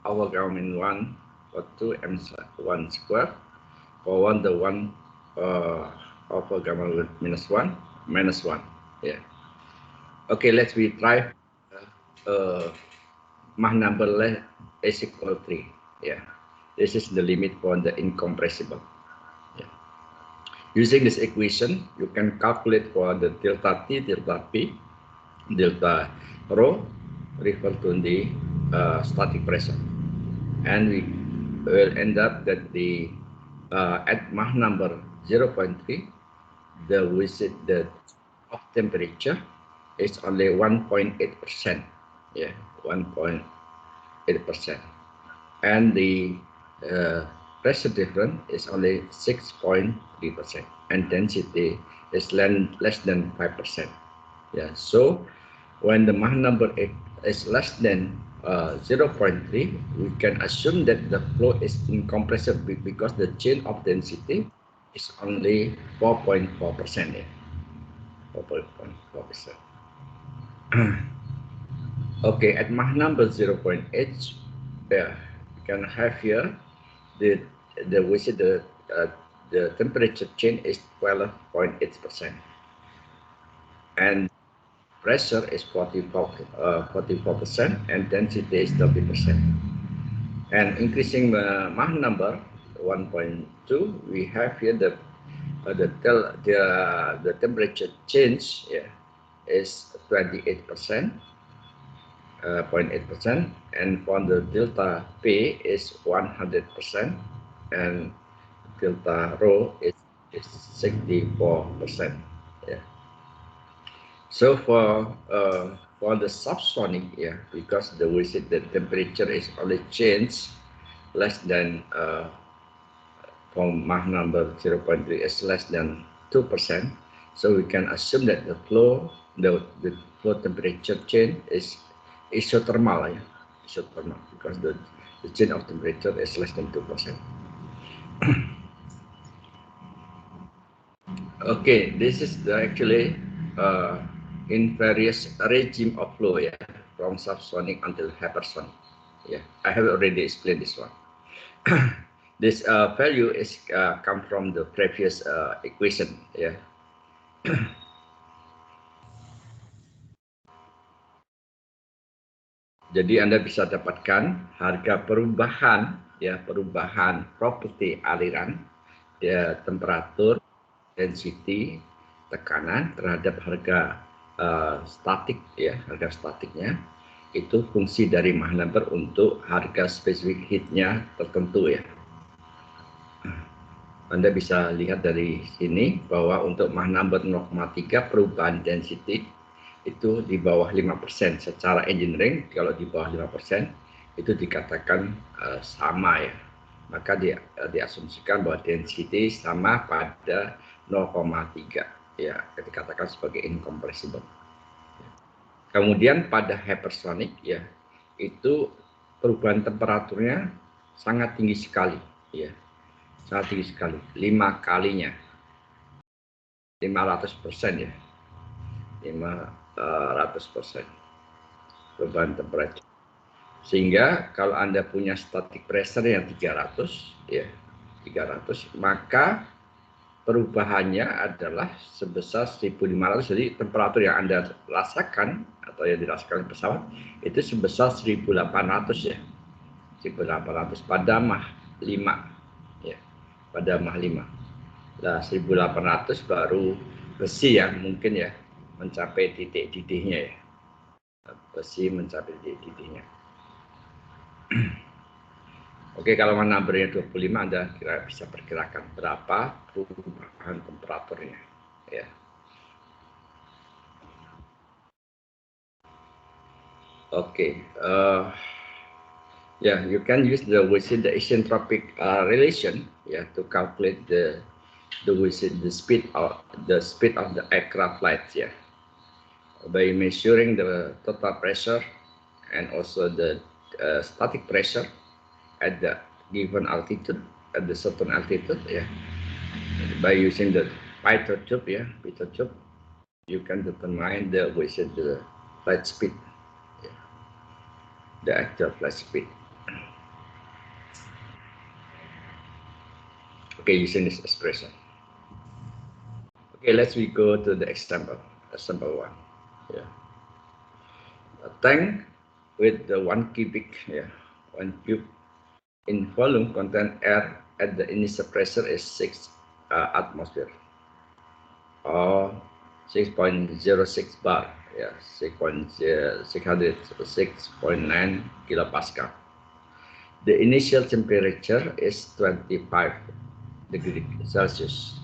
over gamma min 1 for 2 m1 square for 1 the 1 over gamma minus 1 minus 1. Yeah. Okay, let's we try Mach number less is equal 3. Yeah. This is the limit for the incompressible. Yeah. Using this equation, you can calculate for the delta T, delta P, delta rho refer to the static pressure, and we will end up that the at Mach number 0.3, the of temperature is only 1.8%. Yeah, 1.8%, and the pressure difference is only 6.3%, and density is less than 5%. Yeah, so when the Mach number is less than 0.3, we can assume that the flow is incompressible because the change of density is only 4.4%. Yeah, 4.4%. Okay, at Mach number 0.8, yeah, you can have here the temperature change is 12.8%, and pressure is 44%, and density is 30%. And increasing the Mach number 1.2, we have here the temperature change, yeah, is 28%. 0.8%, and for the delta P is 100%, and delta rho is 64%. Yeah. So for the subsonic, yeah, because the temperature is only changed less than from Mach number 0.3 is less than 2%, so we can assume that the flow temperature change is isothermal, yeah, isothermal, because the change of temperature is less than 2%. Okay, this is actually in various regime of flow, yeah, from subsonic until hypersonic. Yeah, I have already explained this one. This value is come from the previous equation, yeah. Jadi Anda bisa dapatkan harga perubahan, ya, perubahan properti aliran, ya, temperatur, density, tekanan terhadap harga statik, ya, harga statiknya itu fungsi dari Mach number untuk harga spesifik heatnya tertentu, ya. Anda bisa lihat dari sini bahwa untuk Mach number 0,3 perubahan density itu di bawah 5%. Secara engineering kalau di bawah 5% itu dikatakan sama, ya. Maka diasumsikan bahwa density sama pada 0,3, ya, dikatakan sebagai incompressible. Kemudian pada hypersonic, ya, itu perubahan temperaturnya sangat tinggi sekali, ya. Sangat tinggi sekali, 5 kalinya, 500%, ya, 500% perubahan temperatur. Sehingga kalau Anda punya static pressure yang 300, ya, 300, maka perubahannya adalah sebesar 1.500. Jadi temperatur yang Anda rasakan atau yang dirasakan pesawat itu sebesar 1.800, ya, 1.800 pada Mach 5, ya, pada Mach 5. Nah, 1.800 baru besi yang mungkin, ya, mencapai titik didihnya, ya. Besi mencapai titik didihnya. Oke, kalau numbernya 25, Anda bisa perkirakan berapa perubahan temperaturnya, ya. Oke, yeah, you can use the isentropic relation, yeah, to calculate the speed of the aircraft flight, yeah, by measuring the total pressure and also the static pressure at the given altitude, at the certain altitude, yeah. By using the Pitot tube, yeah, Pitot tube, you can determine the flight speed, yeah, the actual flight speed. Okay, using this expression. Okay, let's go to the example. Example 1. Yeah. A tank with the 1 cubic, 1 cube in volume contain air at the initial pressure is 6 atmosphere or 6.06 bar, 606.9 kilopascal. The initial temperature is 25 degrees Celsius,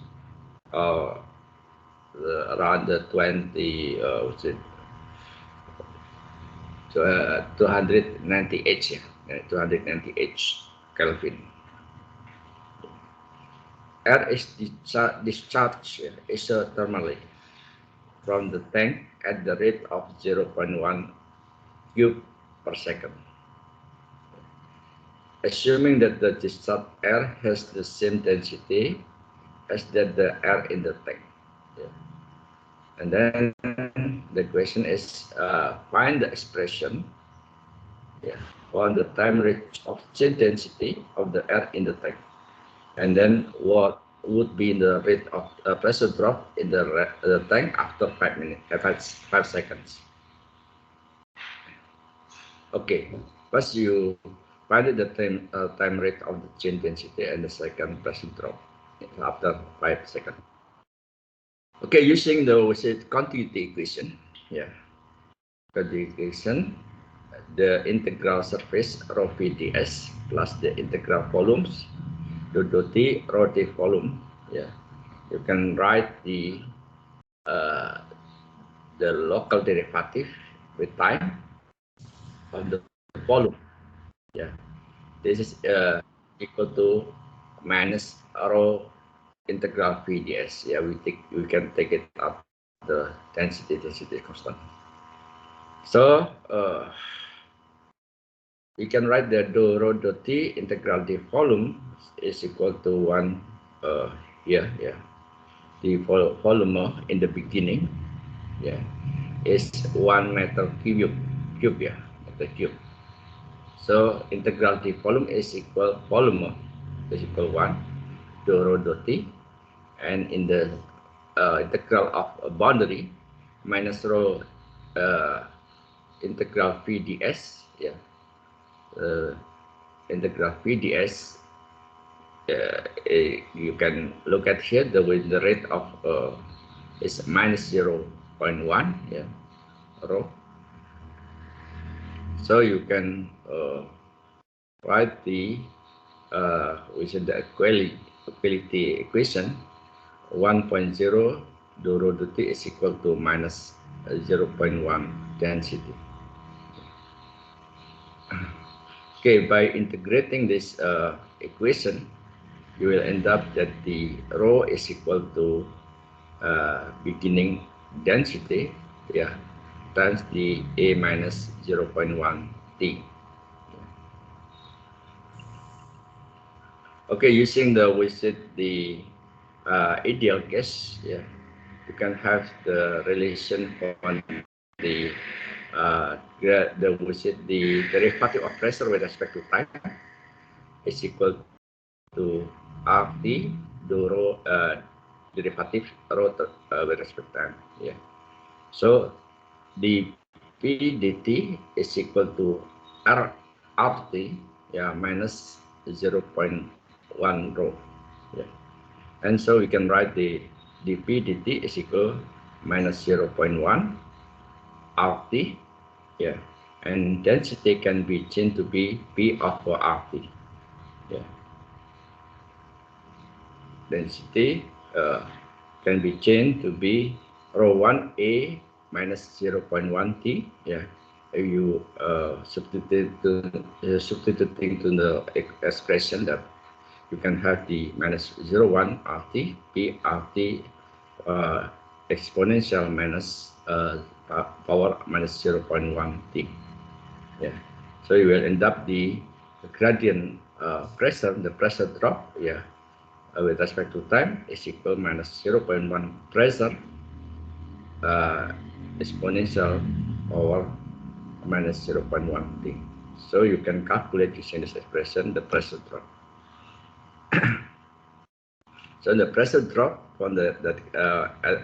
around the 298 298 Kelvin. Air is discharged isothermally from the tank at the rate of 0.1 cube per second. Assuming that the discharged air has the same density as that the air in the tank. And then the question is find the expression on the time rate of change density of the air in the tank. And then what would be the rate of pressure drop in the tank after 5 minutes, 5 seconds. Okay, first you find the time rate of the change density and the second pressure drop after 5 seconds. Okay, using the continuity equation, continuity equation, the integral surface rho v ds plus the integral volumes dot t rho d volume. You can write the local derivative with time of the volume. This is equal to minus rho integral v ds. We can take it up the density constant. So we can write the dou rho dot t integral d volume is equal to 1 here. The volume in the beginning is 1 meter cube. Meter cube. So integral d volume is equal volume is equal 1 dou rho dot t, and in the integral of a boundary minus rho integral v ds. Integral v ds. You can look at here the rate of is minus 0.1 rho. So you can write the equality equation 1.0 dou rho dot t is equal to minus 0.1 density. Okay, by integrating this equation, you will end up that the rho is equal to beginning density times the A minus 0.1 T. Okay, using the ideal case, you can have the relation on the derivative of pressure with respect to time is equal to RT dou rho derivative rho with respect to time. So the P dt is equal to RT minus 0.1 rho. And so we can write the dP dt is equal minus 0.1 RT, and density can be changed to be P over RT. Density can be changed to be rho 1A minus 0.1 T. If you substituting to the expression that you can have the minus 0.1 RT, P RT exponential minus power minus 0.1 T. So you will end up the gradient pressure, the pressure drop, with respect to time is equal minus 0.1 pressure exponential power minus 0.1 T. So you can calculate using this expression the pressure drop. So the pressure drop from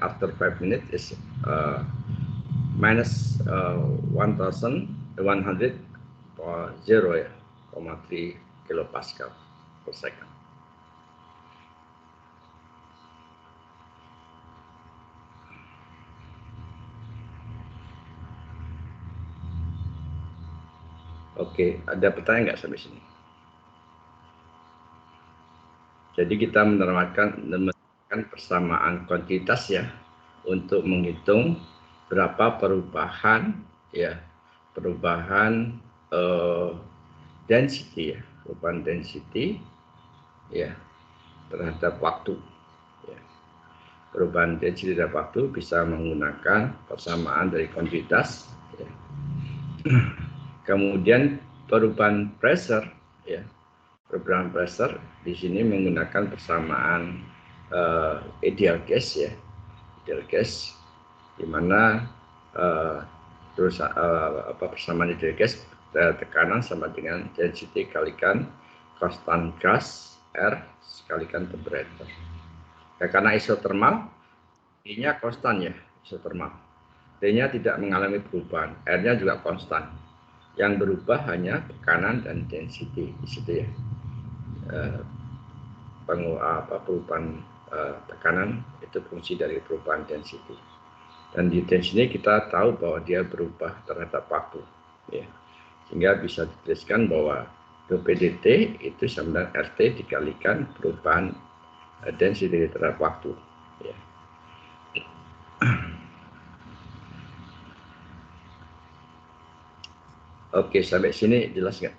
after 5 minutes is minus 1,100 0,3 kilopascal per second. Oke, ada pertanyaan nggak sampai sini? Jadi kita menerapkan persamaan kuantitas ya untuk menghitung berapa perubahan ya, perubahan density ya, perubahan density ya terhadap waktu. Ya. Perubahan density terhadap waktu bisa menggunakan persamaan dari kuantitas. Ya. Kemudian perubahan pressure, ya, perubahan pressure di sini menggunakan persamaan ideal gas, ya, ideal gas, di mana persamaan ideal gas tekanan sama dengan density kalikan constant gas R sekalikan temperature. Ya, karena isotermal, I-nya konstan ya, isotermal. D-nya tidak mengalami perubahan, R-nya juga konstan. Yang berubah hanya tekanan dan density di situ ya. Perubahan tekanan itu fungsi dari perubahan density. Dan di density kita tahu bahwa dia berubah terhadap waktu, ya. Sehingga bisa dituliskan bahwa dPdt itu sama dengan RT dikalikan perubahan density terhadap waktu. Ya. Oke, sampai sini jelas nggak?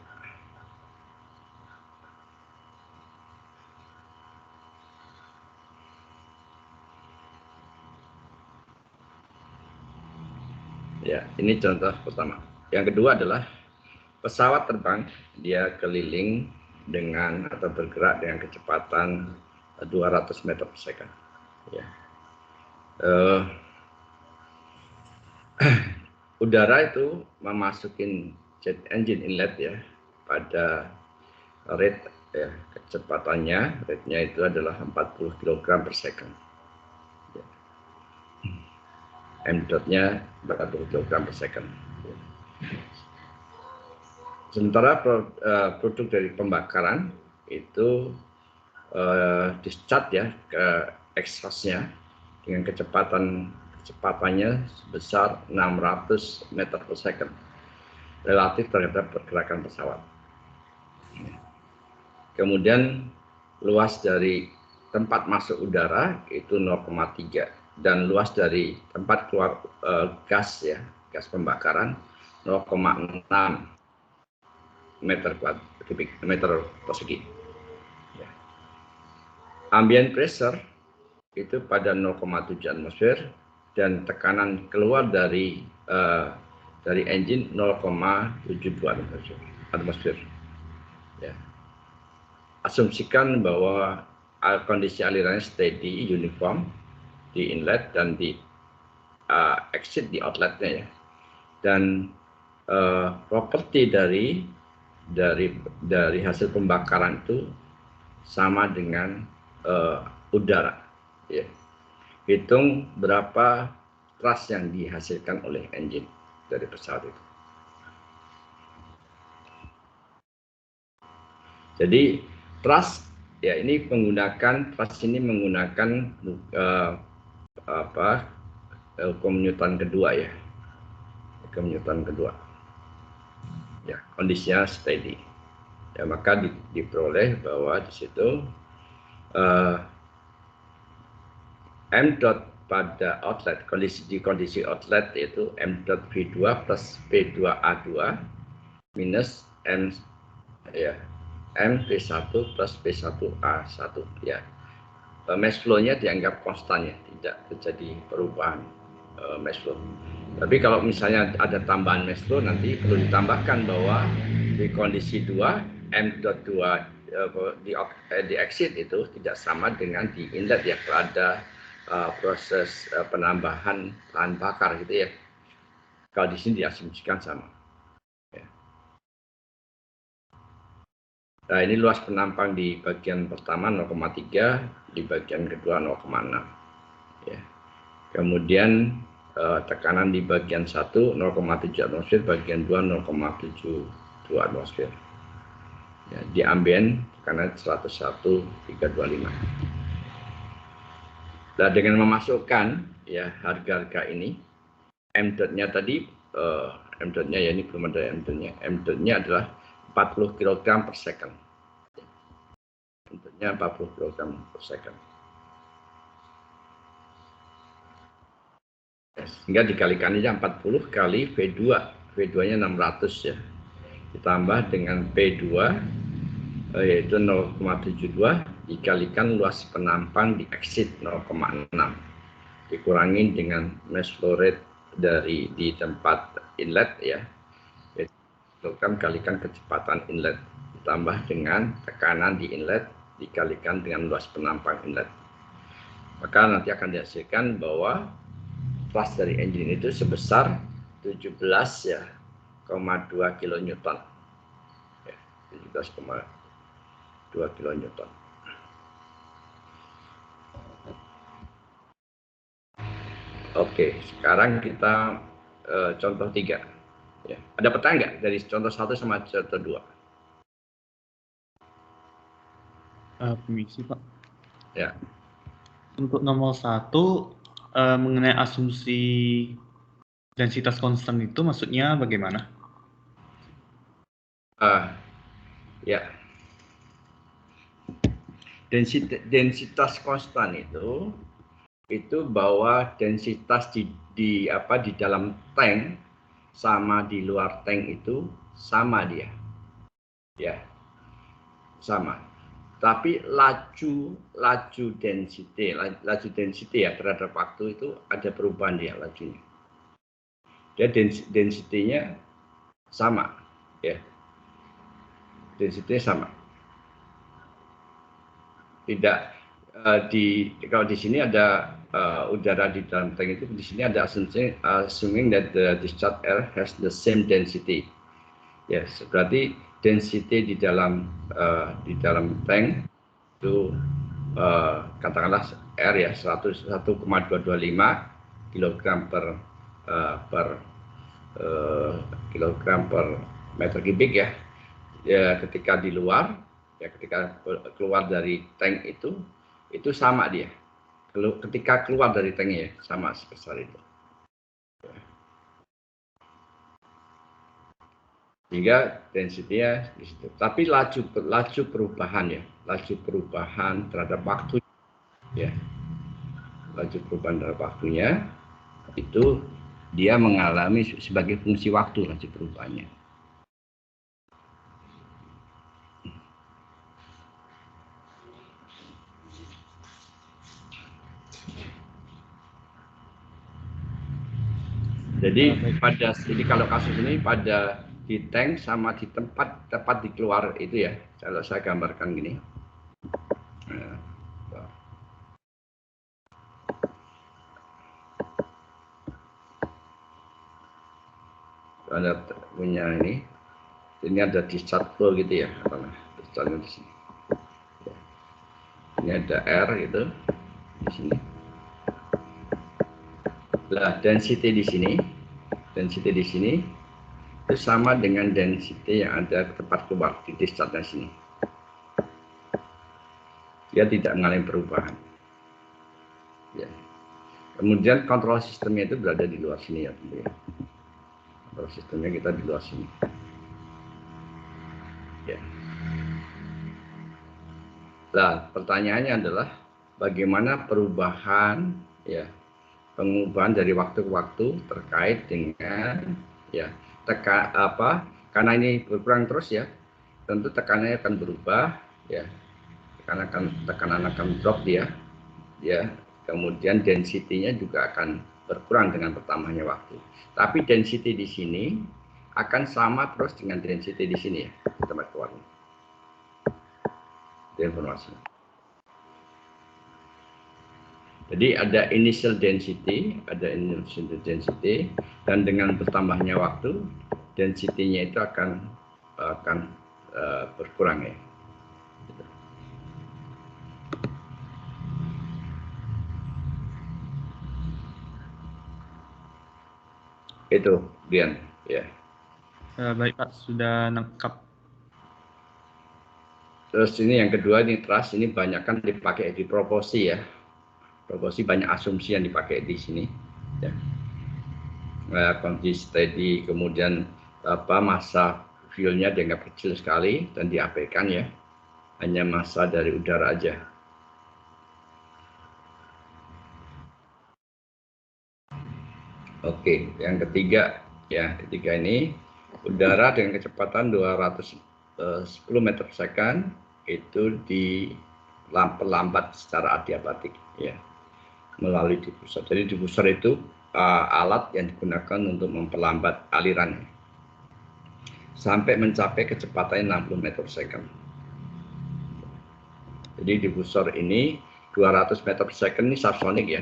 Ya, ini contoh pertama. Yang kedua adalah pesawat terbang, dia keliling dengan atau bergerak dengan kecepatan 200 meter per second. Ya. Udara itu memasukin jet engine inlet ya pada rate ya, kecepatannya rate-nya itu adalah 40 kg per second. Ya. M-nya 40 kg per second. Ya. Sementara produk dari pembakaran itu discharge ya ke exhaust-nya dengan kecepatannya sebesar 600 meter per second relatif terhadap pergerakan pesawat. Kemudian luas dari tempat masuk udara itu 0,3 dan luas dari tempat keluar gas ya, gas pembakaran 0,6 meter persegi. Ya. Ambient pressure itu pada 0,7 atmosfer dan tekanan keluar dari engine 0,72 atmosfer. Ya. Asumsikan bahwa kondisi alirannya steady, uniform di inlet dan di exit di outletnya ya. Dan properti dari hasil pembakaran itu sama dengan udara. Ya. Hitung berapa thrust yang dihasilkan oleh engine dari pesawat itu. Jadi thrust ya ini menggunakan hukum Newton kedua ya. Hukum Newton kedua. Ya, kondisinya steady. Ya, maka diperoleh bahwa di situ M dot pada outlet kondisi outlet yaitu M dot V2 plus P2A2 minus M ya M P1 plus P1A1 ya. Mass flow-nya dianggap konstan ya, tidak terjadi perubahan mass flow. Tapi kalau misalnya ada tambahan mass flow nanti perlu ditambahkan bahwa di kondisi 2 M.2 di exit itu tidak sama dengan di inlet ya, ada proses penambahan bahan bakar gitu ya. Kalau di sini diasumsikan sama. Ya. Nah, ini luas penampang di bagian pertama 0,3, di bagian kedua 0,6. Ya. Kemudian tekanan di bagian 1 0,7 atmosfer, bagian 2 0,72 atmosfer. Ya, di ambien tekanan 101,325. Nah, dengan memasukkan ya harga-harga ini, M.nya tadi, M.nya ya ini belum ada M.nya. M.nya adalah 40 kg per second. M.nya 40 kg per second. Sehingga dikalikan aja 40 kali V2. V2-nya 600 ya. Ditambah dengan P2 yaitu 0,72 dikalikan luas penampang di exit 0,6. Dikurangi dengan mass flow rate di tempat inlet ya. Kalikan kecepatan inlet ditambah dengan tekanan di inlet dikalikan dengan luas penampang inlet. Maka nanti akan dihasilkan bahwa thrust dari engine itu sebesar 17,2 kilonewton. Ya, 17,2 kilonewton. Oke, sekarang kita contoh 3. Ya. Ada pertanyaan nggak dari contoh 1 sama contoh 2? Permisi Pak. Ya. Untuk nomor 1 mengenai asumsi densitas konstan itu maksudnya bagaimana? Ya. Densitas konstan itu bahwa densitas di dalam tank sama di luar tank itu sama dia. Ya. Sama. Tapi laju density ya terhadap waktu itu ada perubahan dia lajunya. Dia density-nya sama ya. Density-nya sama. Tidak kalau di sini ada udara di dalam tank itu, di sini ada assuming that the discharge air has the same density. Ya, yes, berarti density di dalam tank itu katakanlah air ya 1,225 kg per meter kubik ya. Ya, ketika di luar ya, ketika keluar dari tank itu sama dia. Ketika keluar dari tanknya ya, sama sebesar itu. Sehingga density-nya di situ. Tapi laju perubahan terhadap waktu ya. Laju perubahan terhadap waktunya itu dia mengalami sebagai fungsi waktu laju perubahannya. Jadi kalau kasus ini pada di tank sama di tempat di keluar itu ya. Kalau saya gambarkan gini. Anda punya ini ada discharge flow gitu ya, discharge di sini. Ini ada air gitu di sini. Lah density di sini itu sama dengan density yang ada di tempat keluar di discharge sini. Dia tidak mengalami perubahan. Ya. Kemudian kontrol sistemnya itu berada di luar sini ya, tentunya. Kontrol sistemnya kita di luar sini. Ya. Nah, pertanyaannya adalah bagaimana perubahan ya pengubahan dari waktu ke waktu terkait dengan ya karena ini berkurang terus ya, tentu tekanannya akan berubah ya, tekanan akan drop dia ya, kemudian density-nya juga akan berkurang dengan bertambahnya waktu. Tapi density di sini akan sama terus dengan density di sini ya, di tempat keluarnya. Itu informasinya. Jadi ada initial density, dan dengan bertambahnya waktu, density-nya itu akan berkurang ya. Itu, Dian. Ya. Baik Pak, sudah lengkap. Terus ini yang kedua, ini trust, ini banyak kan dipakai di proporsi ya. Proporsi banyak asumsi yang dipakai di sini. Ya. Kondisi steady, kemudian massa fuelnya dianggap kecil sekali dan diabaikan ya. Hanya massa dari udara aja. Oke, yang ketiga ya, ketiga ini udara dengan kecepatan 210 meter per second itu diperlambat secara adiabatik ya melalui diffuser. Jadi diffuser itu alat yang digunakan untuk memperlambat aliran sampai mencapai kecepatan 60 meter per second. Jadi diffuser ini 200 meter per second ini subsonic ya.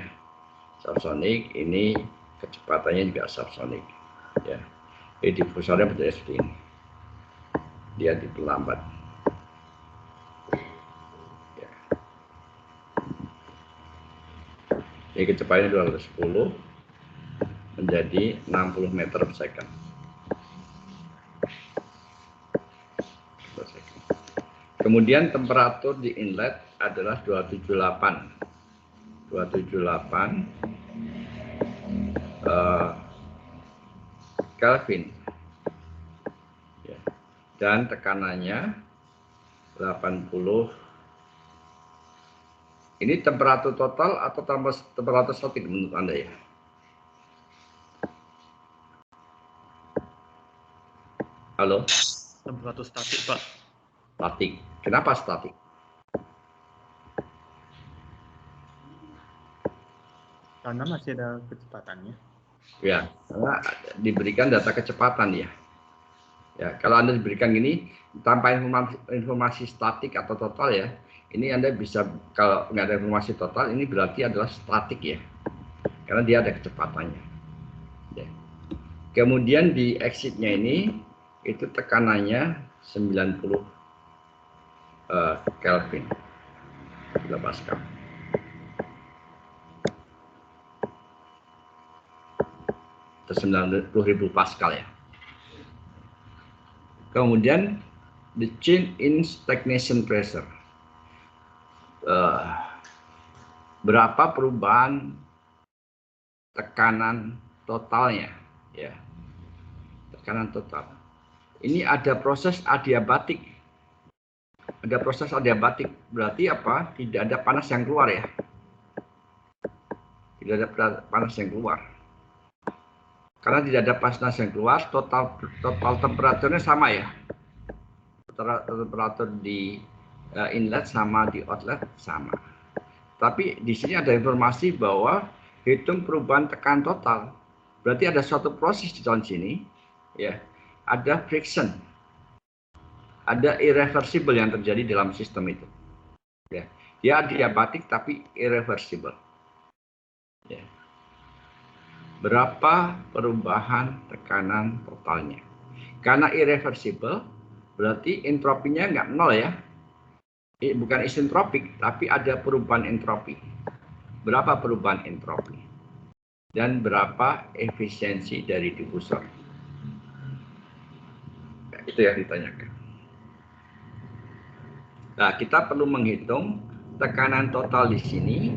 Subsonic ini kecepatannya juga subsonic ya. Jadi diffusernya bentuknya seperti ini, dia diperlambat ya. Jadi kecepatannya 210 menjadi 60 meter per second. Kemudian temperatur di inlet adalah 278 Kelvin ya. Dan tekanannya 80. Ini temperatur total atau temperatur statik menurut Anda ya? Halo? Temperatur statik Pak. Statik. Kenapa statik? Karena masih ada kecepatannya. Ya, karena diberikan data kecepatan ya. Ya, kalau Anda diberikan gini tanpa informasi statik atau total ya, ini Anda bisa, kalau nggak ada informasi total ini berarti adalah statik ya, karena dia ada kecepatannya. Ya. Kemudian di exitnya ini itu tekanannya 90 Kelvin, Pascal. Atau 90.000 Pascal ya. Kemudian the change in stagnation pressure. Berapa perubahan tekanan totalnya ya. Tekanan total. Ini ada proses adiabatik. Ada proses adiabatik. Berarti apa? Tidak ada panas yang keluar ya. Tidak ada panas yang keluar. Karena tidak ada panas yang keluar, total temperaturnya sama ya. Temperatur di inlet sama di outlet sama. Tapi di sini ada informasi bahwa hitung perubahan tekanan total. Berarti ada suatu proses di dalam sini, ya. Ada friction, ada irreversible yang terjadi dalam sistem itu. Ya, dia adiabatik tapi irreversible. Ya. Berapa perubahan tekanan totalnya? Karena irreversible, berarti entropinya nggak nol ya. Bukan isentropik, tapi ada perubahan entropi. Berapa perubahan entropi? Dan berapa efisiensi dari diffuser? Nah, itu yang ditanyakan. Nah, kita perlu menghitung tekanan total di sini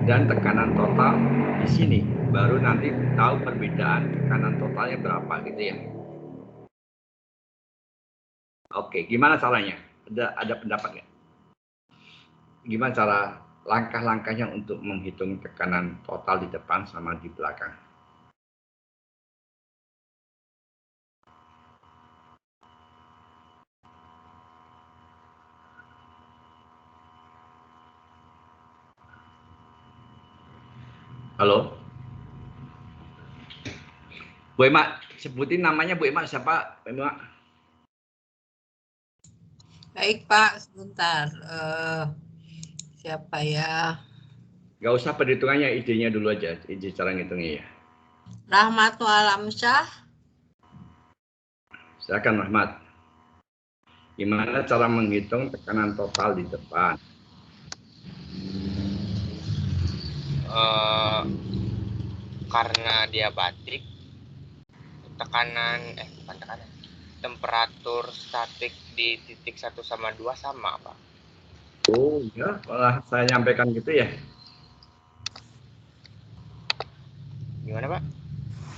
dan tekanan total di sini. Baru nanti tahu perbedaan tekanan totalnya berapa gitu ya. Oke, gimana caranya? Ada pendapat nggak? Gimana cara langkah-langkahnya untuk menghitung tekanan total di depan sama di belakang? Halo? Bu Emak, sebutin namanya Bu Emak siapa? Bu Emak? Baik Pak, sebentar. Siapa ya? Gak usah perhitungannya, idenya dulu aja, ide cara ngitungnya ya. Rahmatul Alamsyah. Silakan Rahmat. Gimana cara menghitung tekanan total di depan? Karena diabatik, bukan tekanan, temperatur statik di titik 1 sama 2 sama, Pak. Oh ya, malah saya nyampaikan gitu ya. Gimana, Pak?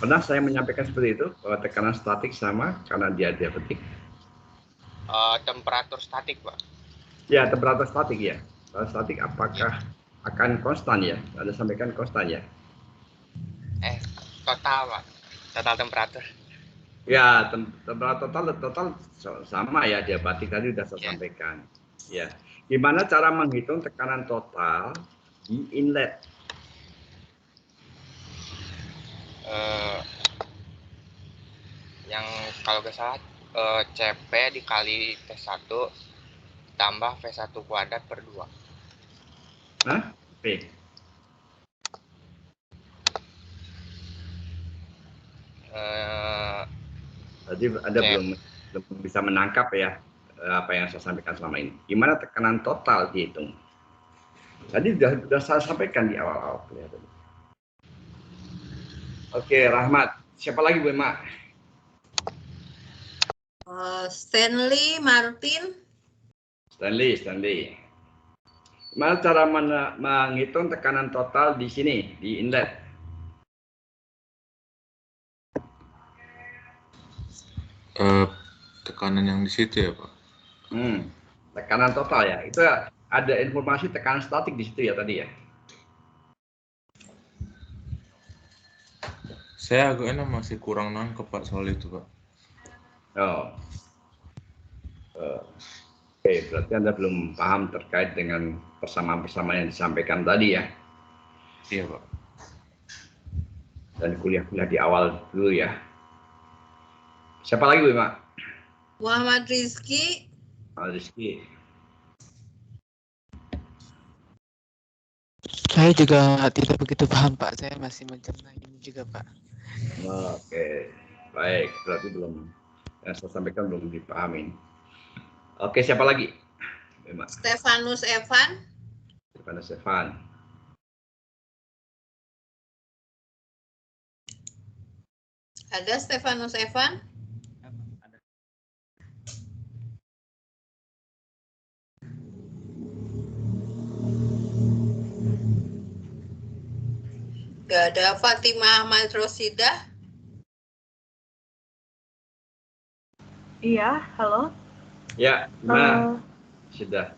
Pernah saya menyampaikan seperti itu, bahwa tekanan statik sama karena dia diabetik. Temperatur statik, Pak. Ya, temperatur statik ya. Temperatur statik apakah akan konstan ya? Anda sampaikan konstan ya? Total, Pak. Total temperatur. Ya, temperatur total sama ya, diabetik tadi sudah saya sampaikan. Ya, gimana cara menghitung tekanan total di inlet? Yang kalau nggak salah CP dikali T1 tambah V1 kuadrat per 2. Nah, oke. Tadi Anda belum bisa menangkap ya apa yang saya sampaikan selama ini. Gimana tekanan total dihitung? Tadi sudah saya sampaikan di awal-awal. Oke, Rahmat. Siapa lagi, Bu Emma? Stanley Martin. Stanley. Gimana cara menghitung tekanan total di sini, di inlet? Tekanan yang di situ ya, Pak? Tekanan total ya. Itu ada informasi tekanan statik di situ ya tadi ya? Saya agaknya masih kurang nangkep, Pak, soal itu, Pak. Oke, berarti Anda belum paham terkait dengan persamaan-persamaan yang disampaikan tadi ya? Iya, Pak. Dan kuliah-kuliah di awal dulu ya. Siapa lagi, Bu Mak? Muhammad Rizky. Saya juga tidak begitu paham, Pak. Saya masih mencerna ini juga, Pak. Oke, baik. Berarti belum yang saya sampaikan belum dipahami. Oke, siapa lagi? Stefanus Evan. Ada Stefanus Evan? Gak ada. Fatimah Ahmad Rosidah. Iya, halo. Ya, sudah.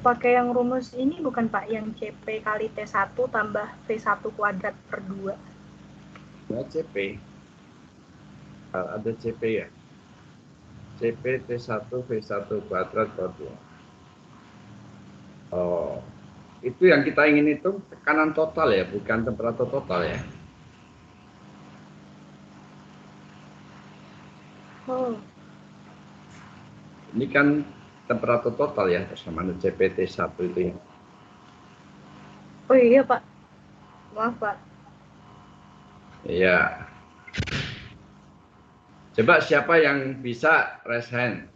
Pakai yang rumus ini bukan Pak, yang CP kali T1 tambah V1 kuadrat per 2. Ya, CP. Ada CP ya. CP T1 V1 kuadrat per 2. Oh, itu yang kita ingin itu tekanan total ya, bukan temperatur total ya. Oh. Ini kan temperatur total ya, bersama CPT1 itu ya. Oh iya Pak, maaf Pak. Iya. Coba siapa yang bisa raise hand?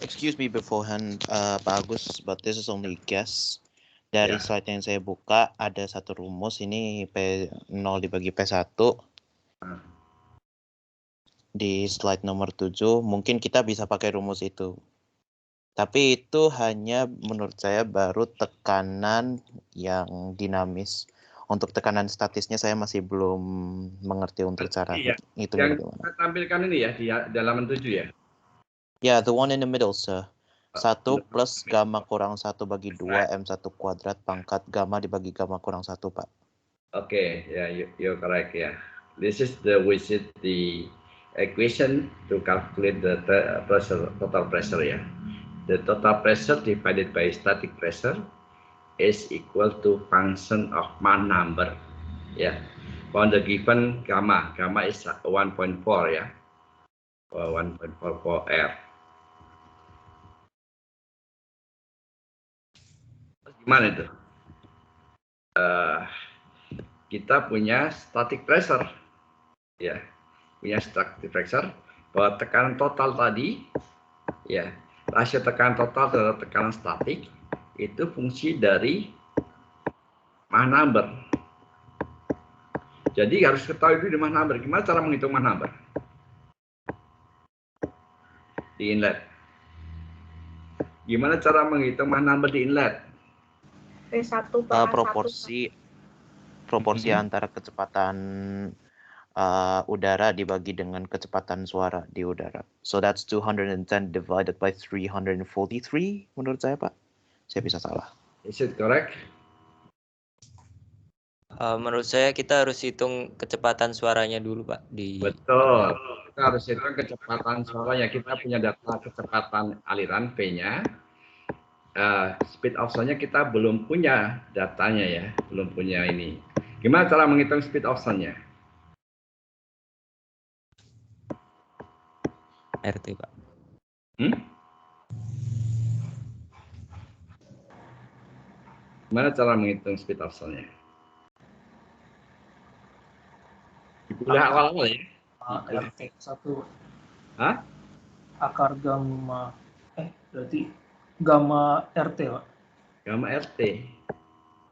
Excuse me beforehand, Pak Agus, but this is only guess. Dari slide yang saya buka, ada satu rumus, ini P0 dibagi P1. Di slide nomor 7, mungkin kita bisa pakai rumus itu. Tapi itu hanya menurut saya baru tekanan yang dinamis. Untuk tekanan statisnya saya masih belum mengerti untuk cara itu. Yang kita tampilkan ini ya, di halaman 7 ya? Ya, the one in the middle, sir. 1 plus gamma kurang 1 bagi 2 M1 kuadrat pangkat gamma dibagi gamma kurang 1, Pak. Oke, ya, you're correct ya. This is the equation to calculate the total pressure ya. The total pressure divided by static pressure is equal to function of Mann number ya. On the given gamma is 1.4 ya. 1.44 R. Gimana itu? Kita punya static pressure ya, static pressure, bahwa tekanan total tadi ya, rasio tekanan total terhadap tekanan statik itu fungsi dari Mach number. Jadi harus ketahui dulu di Mach number. Gimana cara menghitung Mach number? Di inlet. Gimana cara menghitung Mach number di inlet? V1 per proporsi antara kecepatan udara dibagi dengan kecepatan suara di udara. So that's 210 divided by 343 menurut saya, Pak. Saya bisa salah. Is it correct? Menurut saya kita harus hitung kecepatan suaranya dulu, Pak. Betul. Kita harus hitung kecepatan suaranya. Kita punya data kecepatan aliran V-nya. Speed of sound-nya kita belum punya datanya ya. Belum punya ini. Gimana cara menghitung speed of sound-nya? RT, Pak. Gimana cara menghitung speed of sound-nya? Di kuliah awal-awal ya? RT 1. Hah? Akar gamma, berarti gamma RT, Pak. Gamma RT.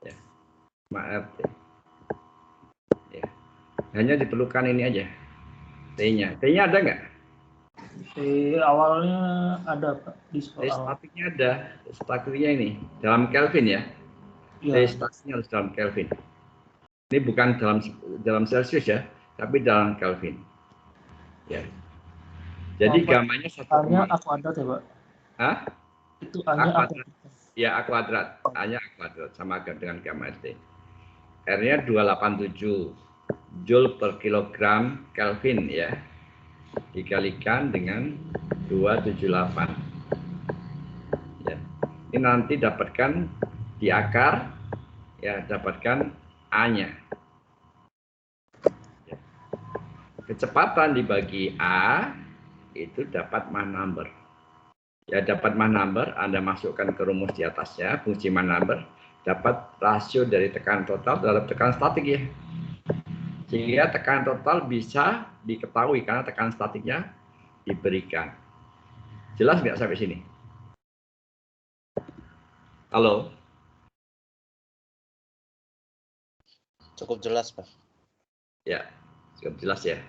Ya. Gamma RT. Ya. Hanya diperlukan ini aja. T-nya. T-nya ada nggak? T awalnya ada, Pak. Di T statiknya ada. Statiknya ini. Dalam Kelvin ya? Ya. T statiknya harus dalam Kelvin. Ini bukan dalam Celsius ya, tapi dalam Kelvin. Ya. Jadi gamanya 1. A kuadrat ya, Pak? Hah? Itu A-nya A kuadrat. Ya, A kuadrat. A-nya A kuadrat sama dengan gamma RT. R-nya 287 Joule per kilogram Kelvin ya. Dikalikan dengan 278. Ya. Ini nanti dapatkan di akar ya, dapatkan A-nya. Ya. Kecepatan dibagi A itu dapat Mach number. Ya, dapat Mach number, Anda masukkan ke rumus di atasnya, fungsi Mach number, dapat rasio dari tekanan total terhadap tekanan statik ya. Sehingga tekanan total bisa diketahui karena tekanan statiknya diberikan. Jelas nggak sampai sini? Halo? Cukup jelas, Pak. Ya, cukup jelas ya.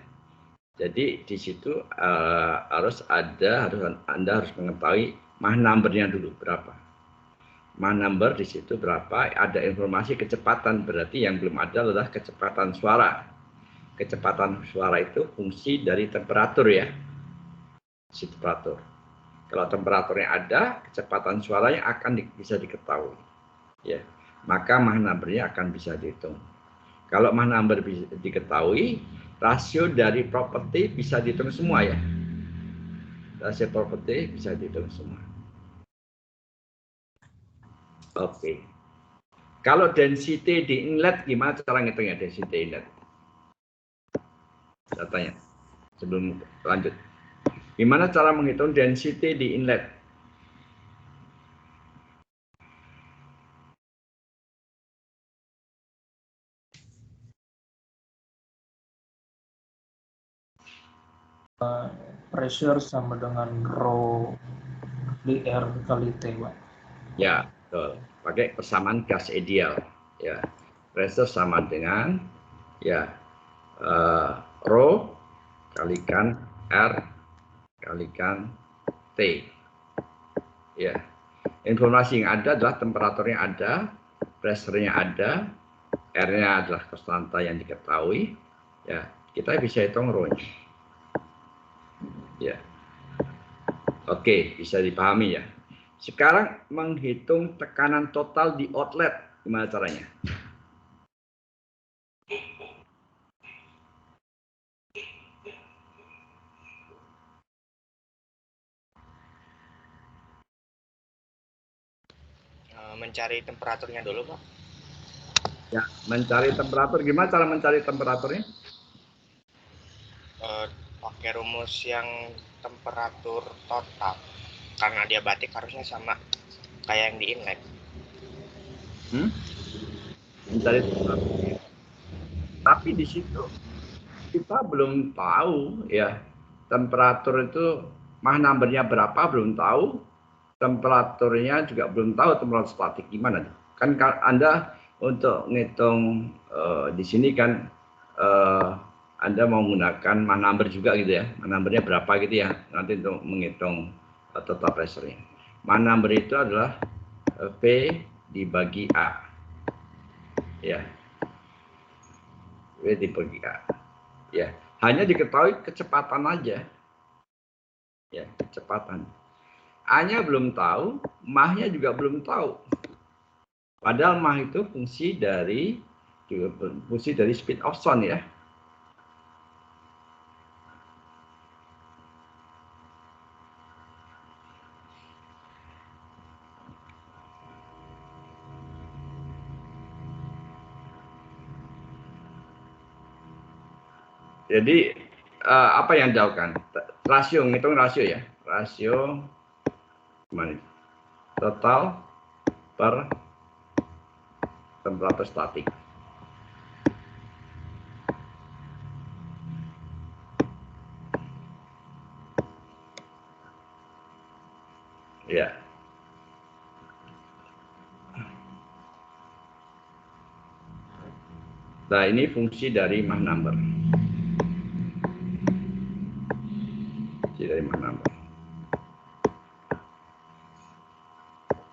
Jadi di situ Anda harus mengetahui Mach number-nya dulu berapa. Mach number di situ berapa? Ada informasi kecepatan, berarti yang belum ada adalah kecepatan suara. Kecepatan suara itu fungsi dari temperatur ya. Temperatur. Kalau temperaturnya ada, kecepatan suaranya akan bisa diketahui. Ya, maka Mach number-nya akan bisa dihitung. Kalau Mach number bisa diketahui, rasio dari properti bisa dihitung semua ya. Rasio properti bisa dihitung semua. Oke. Kalau density di inlet gimana cara ngitungnya density inlet? Saya tanya sebelum lanjut. Gimana cara menghitung density di inlet? Pressure sama dengan rho di R kali T, Pak. Ya, betul. Pakai persamaan gas ideal. Ya, pressure sama dengan ya rho kalikan R kalikan T. Ya, informasi yang ada adalah temperaturnya ada, pressure-nya ada, R-nya adalah konstanta yang diketahui. Ya, kita bisa hitung rho-nya. Ya, oke, bisa dipahami ya. Sekarang menghitung tekanan total di outlet, gimana caranya? Mencari temperaturnya dulu, Pak. Ya, mencari temperatur. Gimana cara mencari temperaturnya? Pakai rumus yang temperatur total. Karena diabatik harusnya sama kayak yang di inlet. Mencari temperatur. Tapi di situ kita belum tahu ya, temperatur itu Mach number-nya berapa belum tahu, temperaturnya juga belum tahu, temperatur statik gimana. Kan Anda untuk ngitung di sini kan Anda mau menggunakan man number juga gitu ya. Man numbernya berapa gitu ya, nanti untuk menghitung total pressure-nya. Man number itu adalah P dibagi A. Ya. V dibagi A. Ya, hanya diketahui kecepatan aja. Ya, kecepatan. A-nya belum tahu, mah-nya juga belum tahu. Padahal mah itu fungsi dari speed of sound ya. Jadi apa yang dilakukan? Rasio, ngitung rasio ya. Rasio mana? Total per temperatur statik. Ya. Nah, ini fungsi dari mah number. Fungsi dari mah number.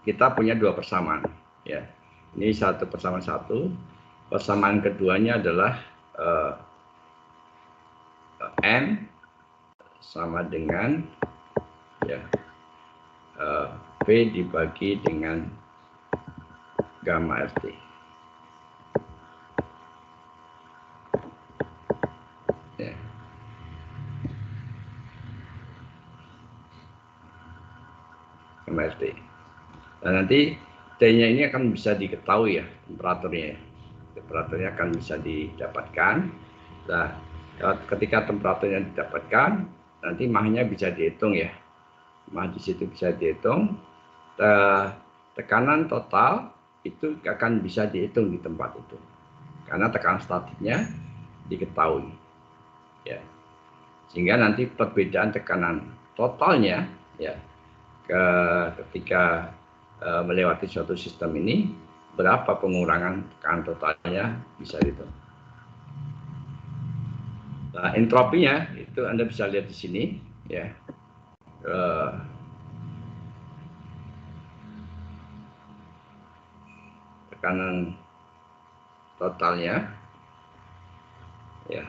Kita punya dua persamaan, ya. Ini satu persamaan satu. Persamaan keduanya adalah N sama dengan ya P dibagi dengan gamma RT. Ya. Gamma RT. Nah, nanti T-nya ini akan bisa diketahui ya, temperaturnya. Temperaturnya akan bisa didapatkan. Nah, ketika temperaturnya didapatkan, nanti mah-nya bisa dihitung ya. Mah di situ bisa dihitung. Tekanan total itu akan bisa dihitung di tempat itu. Karena tekanan statiknya diketahui. Ya. Sehingga nanti perbedaan tekanan totalnya ya ketika melewati suatu sistem ini, berapa pengurangan tekanan totalnya bisa dihitung. Nah, entropinya itu Anda bisa lihat di sini ya. Tekanan totalnya ya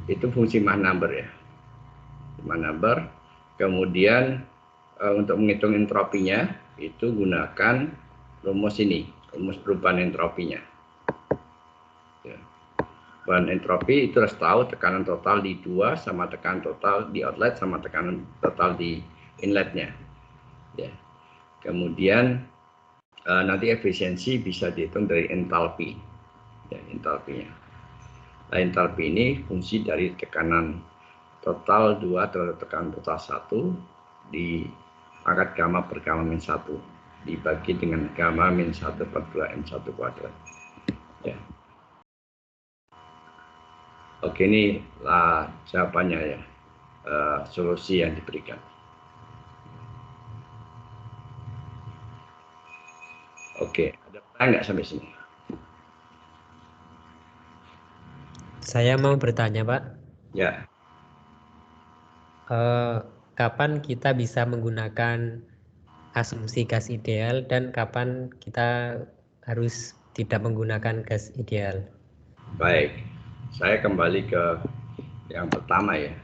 itu fungsi mah number ya. Mah number. Kemudian untuk menghitung entropinya itu gunakan rumus ini, rumus perubahan entropinya. Ya. Perubahan entropi itu harus tahu tekanan total di 2 sama tekanan total di outlet sama tekanan total di inletnya. Ya. Kemudian nanti efisiensi bisa dihitung dari entalpi, ya, entalpinya. Nah, entalpi ini fungsi dari tekanan total 2 terhadap tekanan total 1 di pangkat gamma per gamma min 1 dibagi dengan gamma min 1 per 2 M1 kuadrat. Ya. Oke, ini lah jawabannya ya, solusi yang diberikan. Oke, ada pertanyaan nggak sampai sini? Saya mau bertanya, Pak. Ya. Kapan kita bisa menggunakan asumsi gas ideal dan kapan kita harus tidak menggunakan gas ideal? Baik, saya kembali ke yang pertama ya.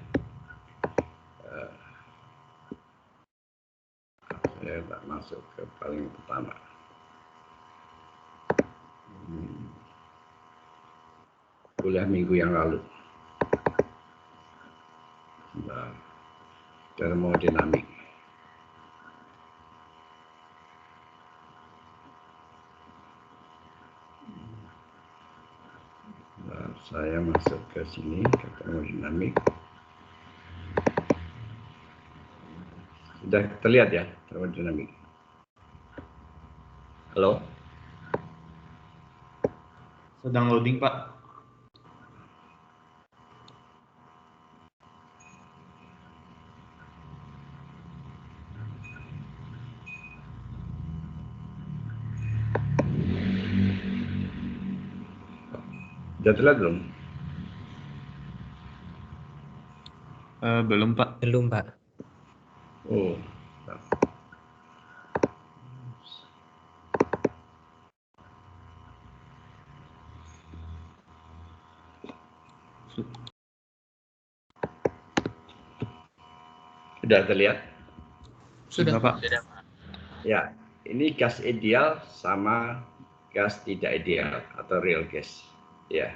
Saya tak masuk ke paling pertama. Kuliah minggu yang lalu. Termodinamik. Saya masuk ke sini ke termodinamik. Sudah terlihat ya termodinamik. Halo? Sedang loading, Pak. Sudah terlihat belum? Belum, Pak. Belum, Pak. Oh. Sudah terlihat? Sudah, Pak. Ya, ini gas ideal sama gas tidak ideal atau real gas. Ya,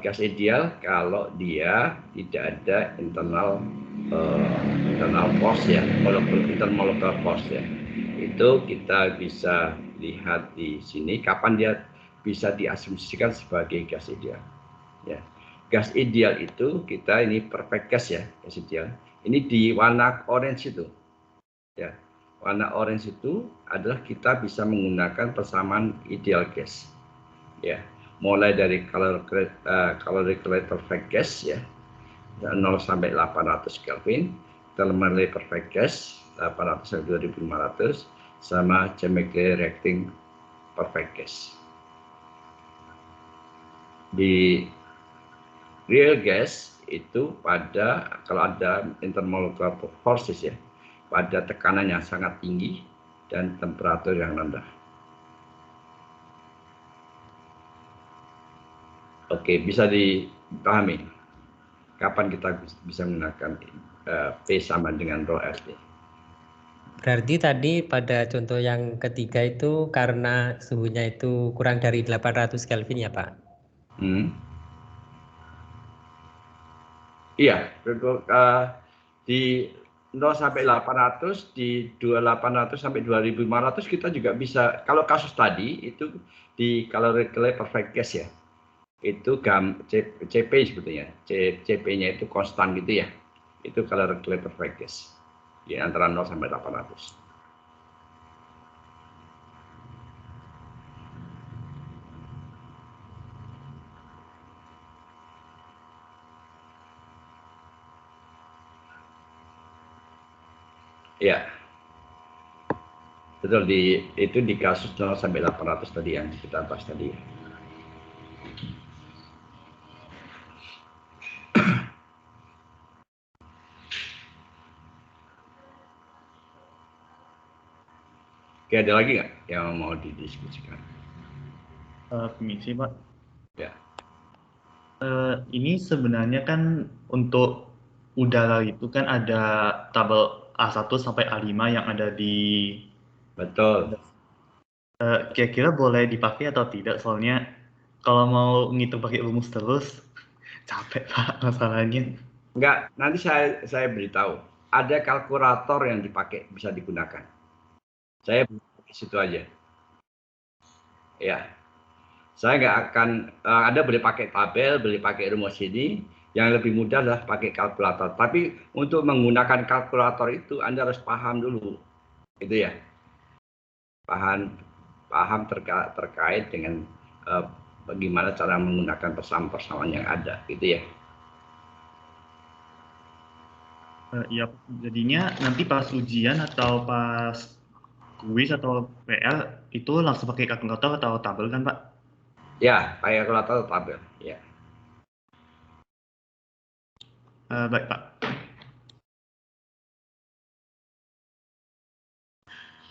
gas ideal kalau dia tidak ada internal force ya, intermolecular force ya. Itu kita bisa lihat di sini kapan dia bisa diasumsikan sebagai gas ideal. Ya, gas ideal itu kita ini perfect gas ya, gas ideal. Ini di warna orange itu. Ya, warna orange itu adalah kita bisa menggunakan persamaan ideal gas. Ya, mulai dari caloric perfect gas ya, 0 sampai 800 Kelvin, thermally perfect gas 800 sampai 2500, sama chemically reacting perfect gas. Di real gas itu pada kalau ada intermolecular forces ya, pada tekanan yang sangat tinggi dan temperatur yang rendah. Oke, bisa dipahami kapan kita bisa menggunakan P sama dengan rho RT. Berarti tadi pada contoh yang ketiga itu karena suhunya itu kurang dari 800 Kelvin ya, Pak? Iya, di 0 sampai 800, di 2800 sampai 2500 kita juga bisa, kalau kasus tadi itu di calorically perfect gas ya, itu CP sebetulnya, CP-nya itu konstan gitu ya, itu calorically perfect gas, di antara 0 sampai 800. Ya, betul, itu di kasus 0 sampai 800 tadi yang kita bahas tadi. Oke, ada lagi nggak yang mau didiskusikan? Permisi, Pak. Ya. Ini sebenarnya kan untuk udara itu kan ada tabel A1 sampai A5 yang ada di... Betul. Kira-kira boleh dipakai atau tidak? Soalnya kalau mau ngitung pakai rumus terus, capek, Pak, masalahnya. Enggak, nanti saya beritahu. Ada kalkulator yang dipakai, bisa digunakan. Saya di situ aja. Ya. Saya nggak akan, Anda boleh pakai tabel, boleh pakai rumus ini. Yang lebih mudah adalah pakai kalkulator. Tapi untuk menggunakan kalkulator itu Anda harus paham dulu. Itu ya. Paham terkait dengan bagaimana cara menggunakan persamaan-persamaan yang ada. Gitu ya. Ya, jadinya nanti pas ujian atau pas kuis atau PR itu langsung pakai kalkulator atau tabel kan, Pak? Ya, pakai kalkulator atau tabel. Ya. Baik, Pak.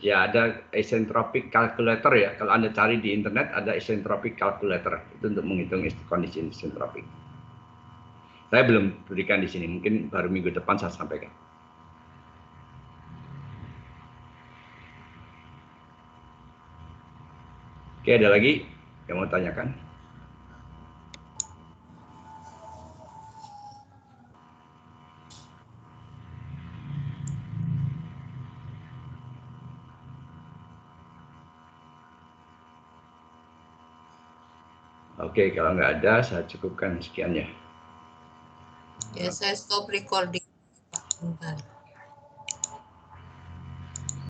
Ya, ada isentropic calculator ya. Kalau Anda cari di internet ada isentropic calculator. Itu untuk menghitung kondisi isentropik. Saya belum berikan di sini, mungkin baru minggu depan saya sampaikan. Oke, ada lagi yang mau tanyakan? Oke, kalau nggak ada, saya cukupkan sekian ya. Ya, saya stop recording. Bentar.